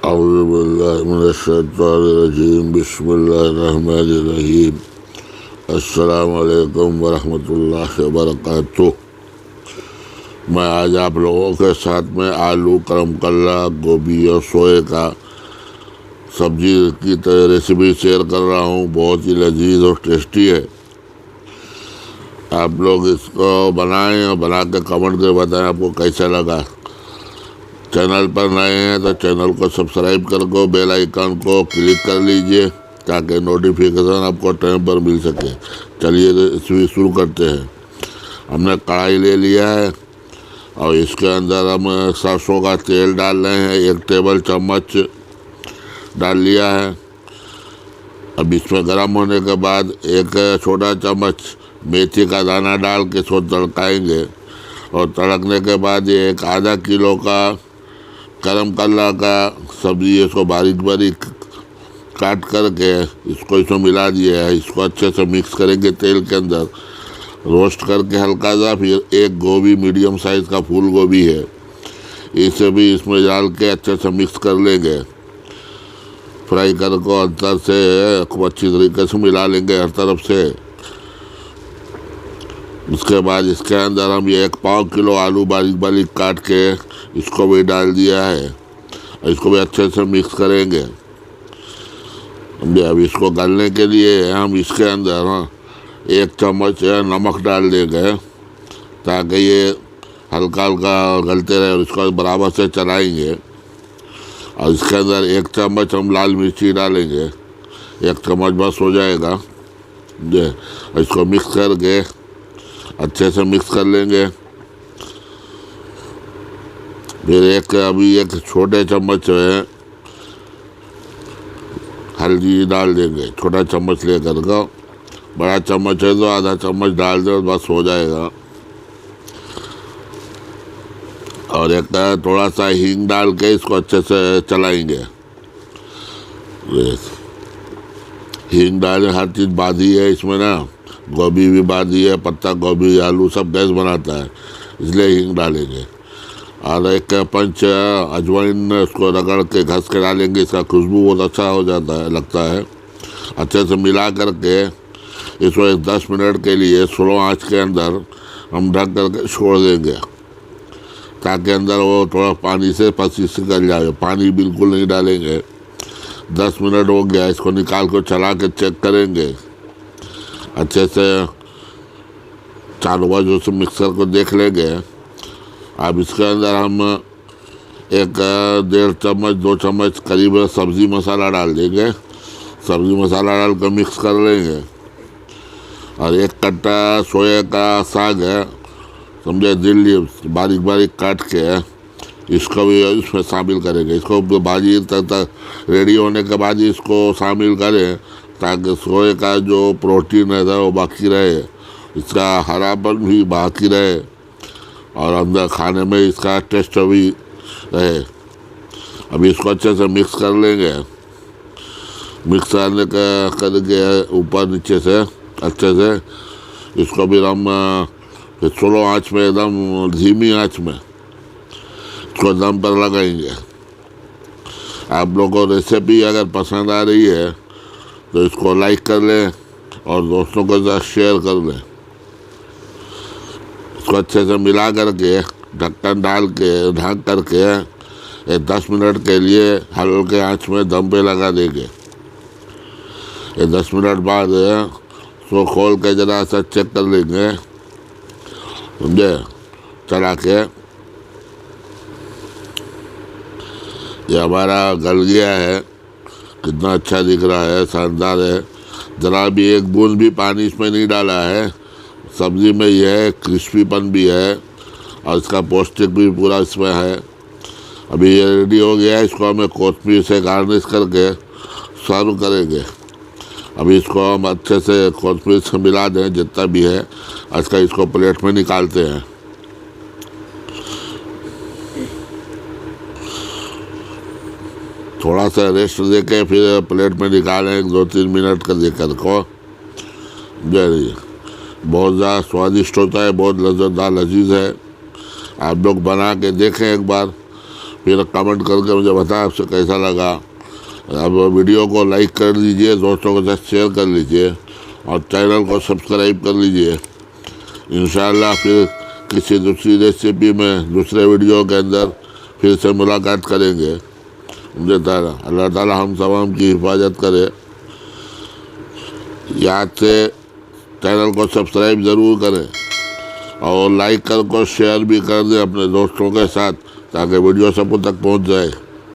औज़ुबिल्लाहिमिनश्शैतानिर्रजीम बिस्मिल्लाहिर्रहमानिर्रहीम अस्सलामु अलैकुम वरहमतुल्लाहि वबरकातुह। मैं आज आप लोगों के साथ में आलू, करमकल्ला, गोभी और सोए का सब्जी की रेसिपी शेयर कर रहा हूँ। बहुत ही लजीज और टेस्टी है। आप लोग इसको बनाएं और बना के कमेंट कर बताएं आपको कैसा लगा। चैनल पर नए हैं तो चैनल को सब्सक्राइब कर को बेल आइकन को क्लिक कर लीजिए ताकि नोटिफिकेशन आपको टाइम पर मिल सके। चलिए रेसिपी शुरू करते हैं। हमने कढ़ाई ले लिया है और इसके अंदर हम सरसों का तेल डाल रहे हैं। 1 टेबल चम्मच डाल लिया है। अब इसमें गर्म होने के बाद 1 छोटा चम्मच मेथी का दाना डाल के इसको तड़काएंगे और तड़कने के बाद ये 1 आधा किलो का करमकल्ला का सब्जी इसको बारीक बारीक काट करके इसको इसमें मिला दिया है। इसको अच्छे से मिक्स करेंगे तेल के अंदर, रोस्ट करके हल्का सा। फिर 1 गोभी मीडियम साइज़ का फूल गोभी है, इसे भी इसमें डाल के अच्छे से मिक्स कर लेंगे। फ्राई कर को अंदर से अच्छी तरीके से मिला लेंगे हर तरफ से। उसके बाद इसके अंदर हम ये 1 पाव किलो आलू बारीक बारीक काट के इसको भी डाल दिया है और इसको भी अच्छे से मिक्स करेंगे। अब इसको गलने के लिए हम इसके अंदर 1 चम्मच नमक डाल देंगे ताकि ये हल्का हल्का गलते रहे और इसको बराबर से चलाएंगे। और इसके अंदर 1 चम्मच हम लाल मिर्ची डालेंगे। 1 चम्मच बस हो जाएगा। इसको मिक्स करके अच्छे से मिक्स कर लेंगे। फिर अभी एक छोटे चम्मच है हल्दी डाल देंगे। छोटा चम्मच लेकर का, बड़ा चम्मच है तो आधा चम्मच डाल दे बस हो जाएगा। और एक थोड़ा सा हींग डाल के इसको अच्छे से चलाएंगे। हींग डाले, हर चीज़ बादी है इसमें ना, गोभी भी बादी है, पत्ता गोभी, आलू सब गैस बनाता है, इसलिए हींग डालेंगे। और 1 पंच अजवाइन उसको रगड़ के घस के डालेंगे। इसका खुशबू बहुत अच्छा हो जाता है, लगता है। अच्छे से मिला करके इसको 10 मिनट के लिए स्लो आंच के अंदर हम ढक करके छोड़ देंगे ताकि अंदर वो थोड़ा पानी से पसी निकल जाए। पानी बिल्कुल नहीं डालेंगे। 10 मिनट हो गया, इसको निकाल कर चला के चेक करेंगे अच्छे से। चारों बाजू से मिक्सर को देख लेंगे। अब इसके अंदर हम 1.5 चम्मच 2 चम्मच करीब सब्ज़ी मसाला डाल देंगे। सब्ज़ी मसाला डाल कर मिक्स कर लेंगे। और 1 कट्टा सोया का साग है, समझे, दिल्ली बारीक बारीक काट के इसको भी इसमें शामिल करेंगे। इसको भाजी तक रेडी होने के बाद ही इसको शामिल करें ताकि सोए का जो प्रोटीन रहता है वो बाकी रहे, इसका हरापन भी बाकी रहे और अंदर खाने में इसका टेस्ट भी रहे। अभी इसको अच्छे से मिक्स कर लेंगे। मिक्स करने करके ऊपर नीचे से अच्छे से इसको भी हम फिर स्लो आँच में, एकदम धीमी आँच में इसको दम पर लगाएंगे। आप लोगों को रेसिपी अगर पसंद आ रही है तो इसको लाइक कर लें और दोस्तों के साथ शेयर कर लें। इसको अच्छे से मिला करके ढक्कन डाल के ढक करके 10 मिनट के लिए हल्के आंच में दम पे लगा देंगे। 10 मिनट बाद इसको खोल के ज़रा सा चेक कर लेंगे, समझे, चला के। ये हमारा गल गया है, कितना अच्छा दिख रहा है, शानदार है। ज़रा भी 1 बूंद भी पानी इसमें नहीं डाला है। सब्ज़ी में यह है क्रिस्पीपन भी है और इसका पौष्टिक भी पूरा इसमें है। अभी ये रेडी हो गया है। इसको हमें कोथिंबीर से गार्निश करके सर्व करेंगे। अभी इसको हम अच्छे से कोथिंबीर से मिला दें जितना भी है। इसका इसको प्लेट में निकालते हैं। थोड़ा सा रेस्ट दे के फिर प्लेट में निकालें 2-3 मिनट का देकर को। बहुत ज़्यादा स्वादिष्ट होता है, बहुत लज्जतदार लजीज है। आप लोग बना के देखें एक बार, फिर कमेंट करके मुझे बताएं आपसे कैसा लगा। अब वीडियो को लाइक कर लीजिए, दोस्तों के साथ शेयर कर लीजिए और चैनल को सब्सक्राइब कर लीजिए। इंशाअल्लाह फिर किसी दूसरी रेसिपी में दूसरे वीडियो के अंदर फिर से मुलाकात करेंगे। अल्लाह ताला हम तमाम की हिफाजत करे। याद से चैनल को सब्सक्राइब ज़रूर करें और लाइक कर को शेयर भी कर दें अपने दोस्तों के साथ, ताकि वीडियो सबको तक पहुंच जाए।